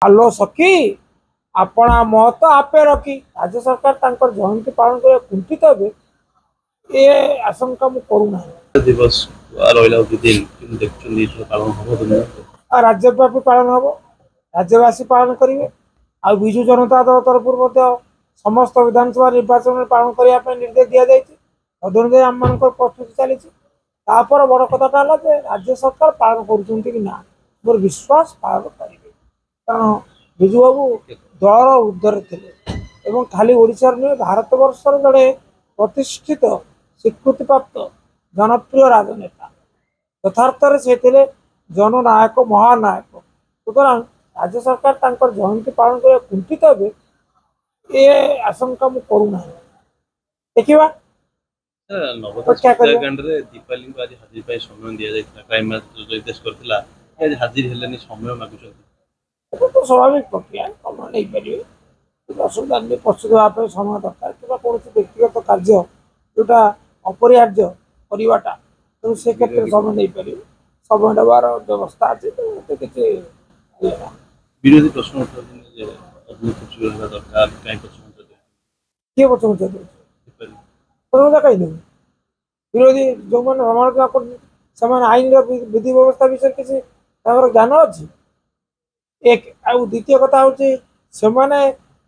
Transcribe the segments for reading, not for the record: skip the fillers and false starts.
आलो सखी आपणा मत आपे रखी राज्य सरकार तांकर जयंती पालन कर कुंठित हे ये आशंका मु करूना दिवस रहा दिन देखुन पालन हम राज्यव्यापी पालन हम राज्यवासी पालन करेंगे आ विजु जनता दल तरफ समस्त विधानसभा निर्वाचन में पालन करने निर्देश दि जाए तदनुसार आम मान प्रस्तुति चली बड़ कथाटा है राज्य सरकार पालन कर मोर विश्वास पालन करेंगे कारण विजु बाबू दलर ऊर्धर थे खाली ओडिशा नुहे भारत वर्षर जड़े प्रतिष्ठित स्वीकृति प्राप्त जनप्रिय राजनेता यथार्थ से जननायक महानायक सुतरां राज्य सरकार तांकर जयंती पालन कर कुंठित हे ये आशंका मु करूना देखा दीपाली को आज हाजिर समय दि जाता क्राइम निर्देश करथिला हाजिर हेलेनी समय मागुछन तो स्वाभाविक प्रक्रिया समय नहीं पारे असुविधा नहीं प्रस्तुत होगा समय दरकार कि कौन व्यक्तिगत कार्य जोटा अपरिहार्य करवाटा तेणु से क्षेत्र में समय नहीं पारे समय देवार व्यवस्था अच्छे तो किसी विरोधी प्रश्न दरकार किए पछुचा दे कहीं देवे विरोधी जो मैंने समालोचना कर आईन विधि व्यवस्था विषय किसी ज्ञान अच्छी एक द्वितीय कथा हूँ से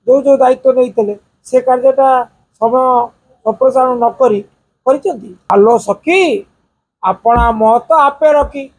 जो जो दायित्व नहीं से कार्यटा समय संप्रसारण नक आलो सखी आपणा मत आपे रखी